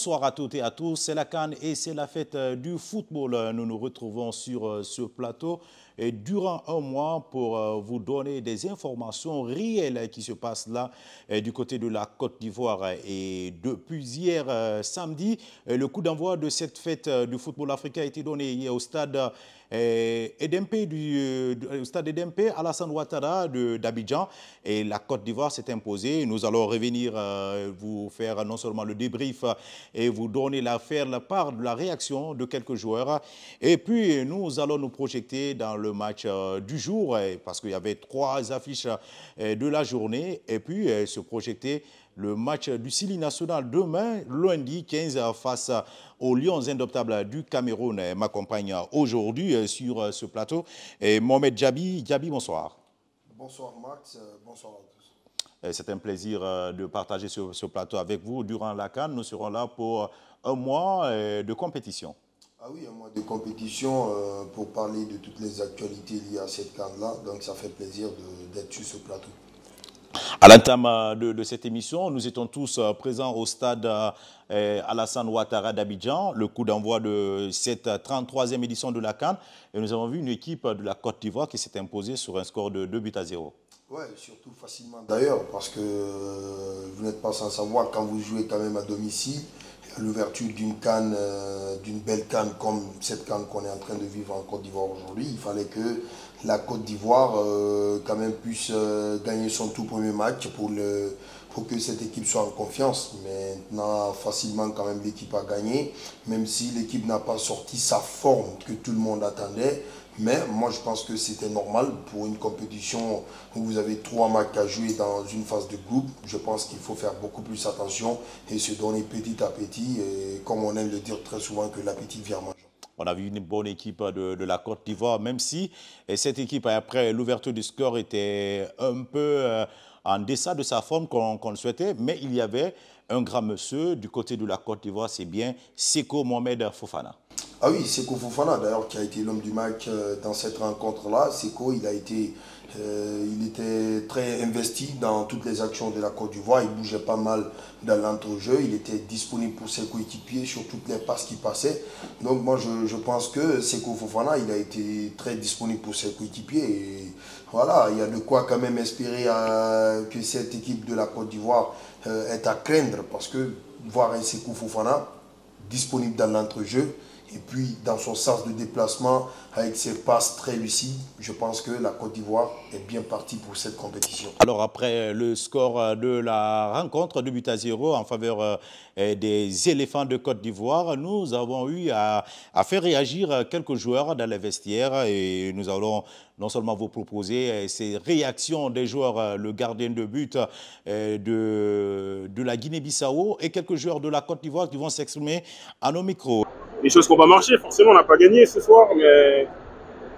Bonsoir à toutes et à tous, c'est la CAN et c'est la fête du football. Nous nous retrouvons sur ce plateau et durant un mois pour vous donner des informations réelles qui se passent là du côté de la Côte d'Ivoire. Et depuis hier samedi, le coup d'envoi de cette fête du football africain a été donné hier au stade Edempe Alassane Ouattara d'Abidjan, et la Côte d'Ivoire s'est imposée. Nous allons revenir vous faire non seulement le débrief et vous donner la part de la réaction de quelques joueurs, et puis nous allons nous projeter dans le match du jour parce qu'il y avait 3 affiches de la journée, et puis se projeter le match du Sili national demain, lundi 15, face aux Lions indomptables du Cameroun. M'accompagne aujourd'hui sur ce plateau et Mohamed Djabi. Djabi, bonsoir. Bonsoir Max, bonsoir à tous. C'est un plaisir de partager ce plateau avec vous durant la CAN. Nous serons là pour un mois de compétition. Ah oui, un mois de compétition pour parler de toutes les actualités liées à cette CAN-là. Donc ça fait plaisir d'être sur ce plateau. À l'entame de cette émission, nous étions tous présents au stade Alassane Ouattara d'Abidjan, le coup d'envoi de cette 33e édition de la CAN. Et nous avons vu une équipe de la Côte d'Ivoire qui s'est imposée sur un score de 2-0. Oui, surtout facilement d'ailleurs, parce que vous n'êtes pas sans savoir, quand vous jouez quand même à domicile, à l'ouverture d'une CAN, d'une belle CAN comme cette CAN qu'on est en train de vivre en Côte d'Ivoire aujourd'hui, il fallait que la Côte d'Ivoire quand même puisse gagner son tout premier match pour que cette équipe soit en confiance. Maintenant, facilement quand même l'équipe a gagné, même si l'équipe n'a pas sorti sa forme que tout le monde attendait. Mais moi je pense que c'était normal pour une compétition où vous avez 3 matchs à jouer dans une phase de groupe. Je pense qu'il faut faire beaucoup plus attention et se donner petit à petit. Et comme on aime le dire très souvent, que l'appétit vient manger. On a vu une bonne équipe de la Côte d'Ivoire, même si cette équipe, après l'ouverture du score, était un peu en deçà de sa forme qu'on le souhaitait. Mais il y avait un grand monsieur du côté de la Côte d'Ivoire, c'est bien Sékou Mohamed Fofana. Ah oui, Sékou Fofana d'ailleurs qui a été l'homme du match dans cette rencontre-là. Sékou, il était très investi dans toutes les actions de la Côte d'Ivoire. Il bougeait pas mal dans l'entrejeu. Il était disponible pour ses coéquipiers sur toutes les passes qui passaient. Donc moi je pense que Sékou Fofana, il a été très disponible pour ses coéquipiers. Et voilà, il y a de quoi quand même espérer que cette équipe de la Côte d'Ivoire est à craindre. Parce que voir un Sékou Fofana disponible dans l'entrejeu, et puis dans son sens de déplacement, avec ses passes très lucides, je pense que la Côte d'Ivoire est bien partie pour cette compétition. Alors après le score de la rencontre, 2-0 en faveur des éléphants de Côte d'Ivoire, nous avons eu à faire réagir quelques joueurs dans les vestiaires, et nous allons non seulement vous proposer ces réactions des joueurs, le gardien de but de la Guinée-Bissau et quelques joueurs de la Côte d'Ivoire qui vont s'exprimer à nos micros. Les choses qui n'ont pas marché, forcément on n'a pas gagné ce soir, mais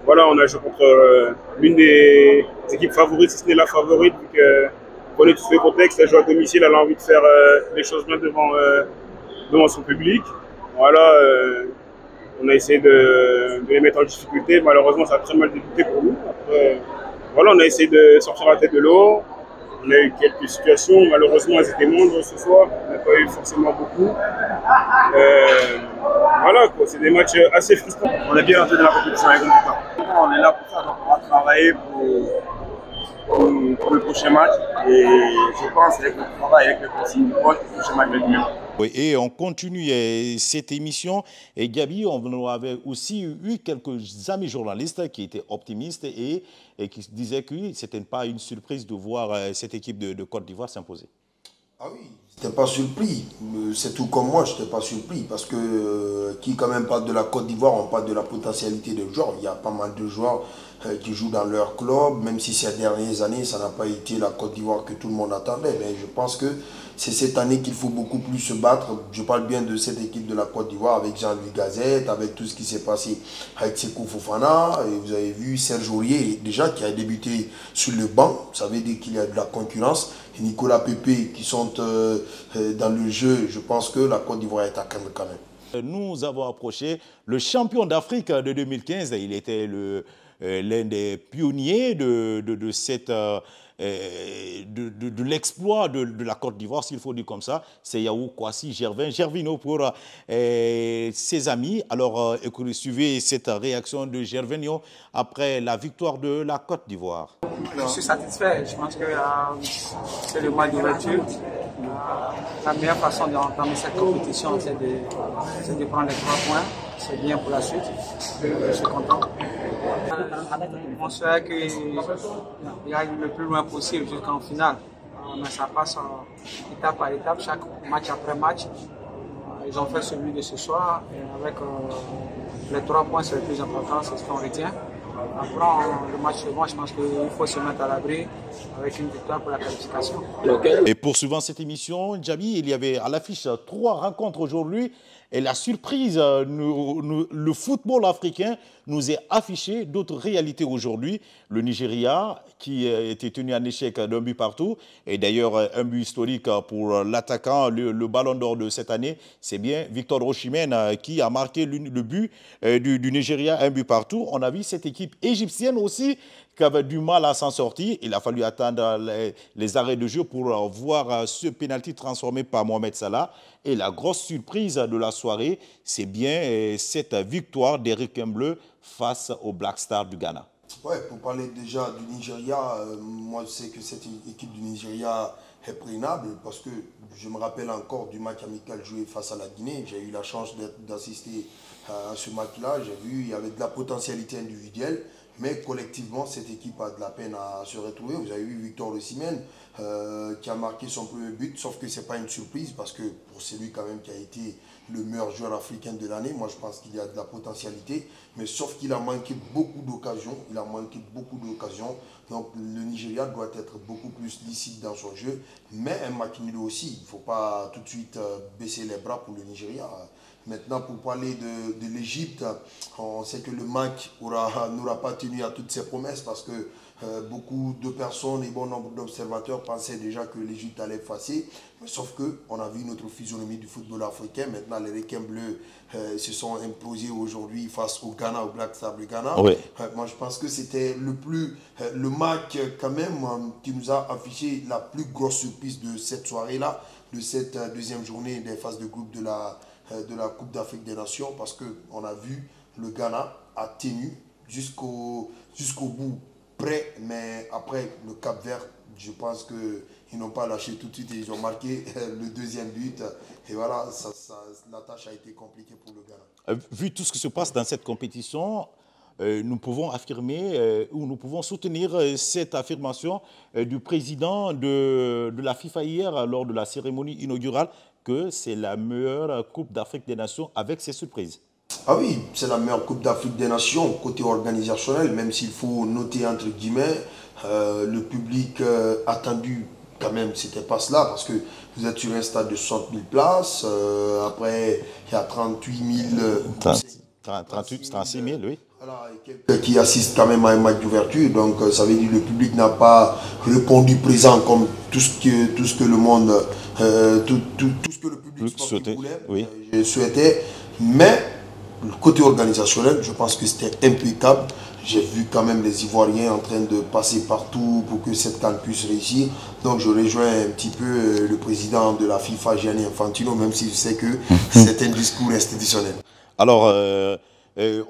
voilà, on a joué contre l'une des équipes favorites, si ce n'est la favorite, vu qu'on connaît tout le contexte. Elle joue à domicile, elle a envie de faire les choses bien devant son public. Voilà, on a essayé de les mettre en difficulté. Malheureusement, ça a très mal débuté pour nous. Après, voilà, on a essayé de sortir la tête de l'eau. On a eu quelques situations, malheureusement elles étaient moindres ce soir, on n'a pas eu forcément beaucoup. Voilà, c'est des matchs assez frustrants. On est bien entré dans la compétition avec nous. On est là pour ça, donc on va travailler pour le prochain match. Et je pense avec le travail, avec le coaching, le prochain match va être mieux. Oui, et on continue cette émission. Et Gabi, on avait aussi eu quelques amis journalistes qui étaient optimistes et qui disaient que ce n'était pas une surprise de voir cette équipe de Côte d'Ivoire s'imposer. Ah oui, je n'étais pas surpris. C'est tout comme moi, je n'étais pas surpris. Parce que qui quand même parle de la Côte d'Ivoire, on parle de la potentialité des joueurs. Il y a pas mal de joueurs qui jouent dans leur club, même si ces dernières années, ça n'a pas été la Côte d'Ivoire que tout le monde attendait. Mais je pense que c'est cette année qu'il faut beaucoup plus se battre. Je parle bien de cette équipe de la Côte d'Ivoire avec Jean-Louis Gazette, avec tout ce qui s'est passé avec Sékou Fofana. Et vous avez vu Serge Aurier, déjà, qui a débuté sur le banc. Ça veut dire qu'il y a de la concurrence. Et Nicolas Pepe, qui sont dans le jeu. Je pense que la Côte d'Ivoire est à craindre quand même. Nous avons approché le champion d'Afrique de 2015. Il était l'un des pionniers de cette de l'exploit de la Côte d'Ivoire, s'il faut dire comme ça. C'est Yahou Kwasi Gervinho pour ses amis. Alors, suivez cette réaction de Gervinho après la victoire de la Côte d'Ivoire. Je suis satisfait. Je pense que c'est le match d'ouverture. La meilleure façon d'entamer cette compétition, c'est de prendre les 3 points. C'est bien pour la suite. Je suis content. On souhaite qu'il aille le plus loin possible jusqu'en finale. Mais ça passe étape par étape, chaque match après match. Ils ont fait celui de ce soir. Et avec les 3 points, c'est le plus important, c'est ce qu'on retient. Après, le match suivant, je pense qu'il faut se mettre à l'abri avec une victoire pour la qualification. Et poursuivant cette émission, Djaby, il y avait à l'affiche 3 rencontres aujourd'hui. Et la surprise, le football africain nous est affiché d'autres réalités aujourd'hui. Le Nigeria, qui était tenu en échec d'un but partout, et d'ailleurs un but historique pour l'attaquant, le ballon d'or de cette année, c'est bien Victor Osimhen qui a marqué le but du Nigeria, un but partout. On a vu cette équipe égyptienne aussi qui avait du mal à s'en sortir. Il a fallu attendre les arrêts de jeu pour voir ce pénalty transformé par Mohamed Salah. Et la grosse surprise de la soirée, c'est bien cette victoire des Requins Bleus face aux Black Stars du Ghana. Ouais, pour parler déjà du Nigeria, moi je sais que cette équipe du Nigeria est prénable parce que je me rappelle encore du match amical joué face à la Guinée. J'ai eu la chance d'assister à ce match-là. J'ai vu, il y avait de la potentialité individuelle, mais collectivement, cette équipe a de la peine à se retrouver. Vous avez vu Victor Osimhen qui a marqué son premier but, sauf que ce n'est pas une surprise parce que pour celui quand même qui a été le meilleur joueur africain de l'année, moi je pense qu'il y a de la potentialité, mais sauf qu'il a manqué beaucoup d'occasions. Donc le Nigeria doit être beaucoup plus lucide dans son jeu, mais un match nul aussi. Il ne faut pas tout de suite baisser les bras pour le Nigeria. Maintenant, pour parler de l'Égypte, on sait que le match n'aura pas tenu à toutes ses promesses parce que beaucoup de personnes et bon nombre d'observateurs pensaient déjà que l'Égypte allait effacer. Sauf qu'on a vu notre physionomie du football africain. Maintenant, les Requins Bleus se sont imposés aujourd'hui face au Ghana, au Black Stars du Ghana. Oui. Moi, je pense que c'était le match quand même qui nous a affiché la plus grosse surprise de cette soirée-là, de cette deuxième journée des phases de groupe de la Coupe d'Afrique des Nations, parce qu'on a vu le Ghana a tenu jusqu'au bout près, mais après le Cap-Vert, je pense qu'ils n'ont pas lâché tout de suite et ils ont marqué le deuxième but. Et voilà, la tâche a été compliquée pour le Ghana. Vu tout ce qui se passe dans cette compétition, nous pouvons affirmer ou nous pouvons soutenir cette affirmation du président de la FIFA hier lors de la cérémonie inaugurale que c'est la meilleure Coupe d'Afrique des Nations avec ses surprises. Ah oui, c'est la meilleure Coupe d'Afrique des Nations côté organisationnel, même s'il faut noter entre guillemets, le public attendu quand même, c'était pas cela, parce que vous êtes sur un stade de 60 000 places, après il y a 38 000... 36 000, oui. Voilà, et quelqu'un qui assiste quand même à un match d'ouverture, donc ça veut dire que le public n'a pas répondu présent comme tout ce que le monde, tout ce que le public souhaitait, voulait, oui. Souhaitait, mais le côté organisationnel, je pense que c'était impeccable. J'ai vu quand même les Ivoiriens en train de passer partout pour que cette CAN puisse réussir. Donc je rejoins un petit peu le président de la FIFA, Gianni Infantino, même si je sais que c'est un discours institutionnel. Alors,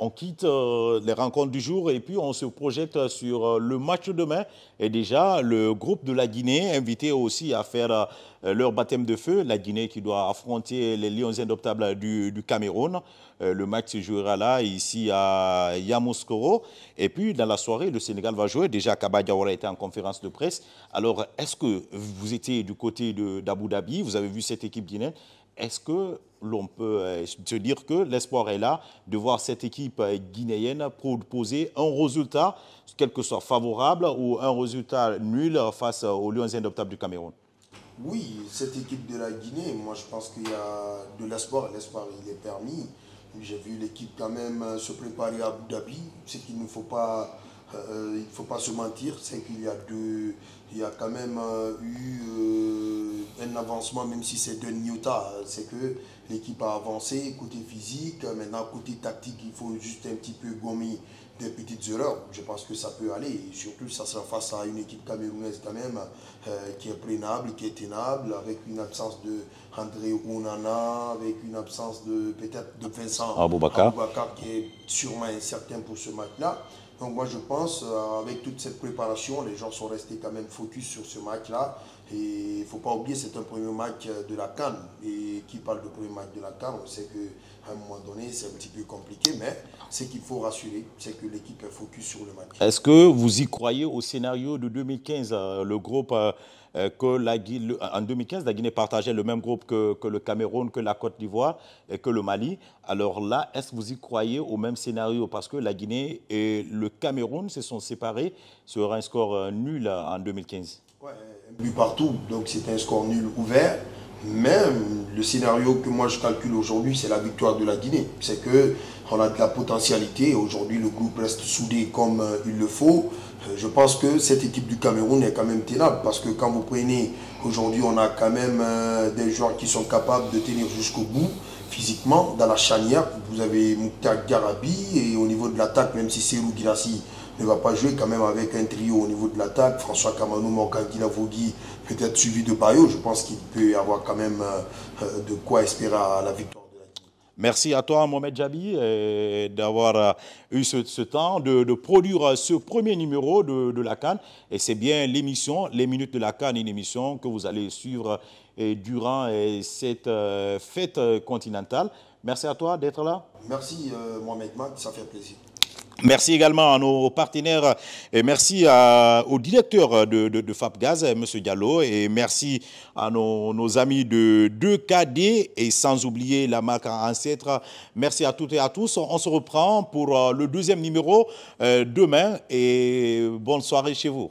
on quitte les rencontres du jour et puis on se projette sur le match de demain. Et déjà, le groupe de la Guinée, invité aussi à faire leur baptême de feu. La Guinée qui doit affronter les Lions indomptables du Cameroun. Le match se jouera là, ici à Yamoussoukro. Et puis, dans la soirée, le Sénégal va jouer. Déjà, Kaba Diawara était en conférence de presse. Alors, est-ce que vous étiez du côté d'Abu Dhabi? Vous avez vu cette équipe guinéenne? Est-ce que l'on peut se dire que l'espoir est là de voir cette équipe guinéenne proposer un résultat, quel que soit favorable ou un résultat nul face aux Lions indomptables du Cameroun? Oui, cette équipe de la Guinée, moi je pense qu'il y a de l'espoir. L'espoir, il est permis. J'ai vu l'équipe quand même se préparer à Abu Dhabi. C'est qu'il ne faut pas, il faut pas se mentir. C'est qu'il y a quand même eu un avancement, même si c'est d'un iota. C'est que l'équipe a avancé, côté physique. Maintenant, côté tactique, il faut juste un petit peu gommer des petites erreurs. Je pense que ça peut aller. Et surtout, ça sera face à une équipe camerounaise quand même, qui est prenable, qui est tenable, avec une absence de André Onana, avec une absence de peut-être de Vincent Aboubakar, qui est sûrement incertain pour ce match-là. Donc moi je pense, avec toute cette préparation, les gens sont restés quand même focus sur ce match-là. Et il ne faut pas oublier, c'est un premier match de la CAN. Et qui parle de premier match de la CAN, on sait qu'à un moment donné, c'est un petit peu compliqué. Mais ce qu'il faut rassurer, c'est que l'équipe est focus sur le match. est-ce que vous y croyez au scénario de 2015, le groupe en 2015, la Guinée partageait le même groupe que le Cameroun, que la Côte d'Ivoire et que le Mali. Alors là, est-ce que vous y croyez au même scénario? Parce que la Guinée et le Cameroun se sont séparés sur un score nul en 2015. Ouais, un but partout, donc c'est un score nul ouvert. Mais le scénario que moi je calcule aujourd'hui, c'est la victoire de la Guinée. C'est qu'on a de la potentialité. Aujourd'hui, le groupe reste soudé comme il le faut. Je pense que cette équipe du Cameroun est quand même tenable. Parce que quand vous prenez, aujourd'hui, on a quand même des joueurs qui sont capables de tenir jusqu'au bout. Physiquement, dans la charnière, vous avez Mouktar Garabi. Et au niveau de l'attaque, même si Serou Girassi ne va pas jouer, quand même avec un trio au niveau de l'attaque, François Kamanou, Morgan Guilavogui, peut-être suivi de Bayo, je pense qu'il peut y avoir quand même de quoi espérer à la victoire de la Guinée. Merci à toi, Mohamed Jabi, d'avoir eu ce temps de produire ce premier numéro de la CAN. Et c'est bien l'émission, les minutes de la CAN, une émission que vous allez suivre durant cette fête continentale. Merci à toi d'être là. Merci Mohamed Mag, ça fait plaisir. Merci également à nos partenaires et merci au directeur de FAPGaz, M. Diallo, et merci à nos amis de 2KD et sans oublier la marque Ancêtre. Merci à toutes et à tous. On se reprend pour le deuxième numéro demain et bonne soirée chez vous.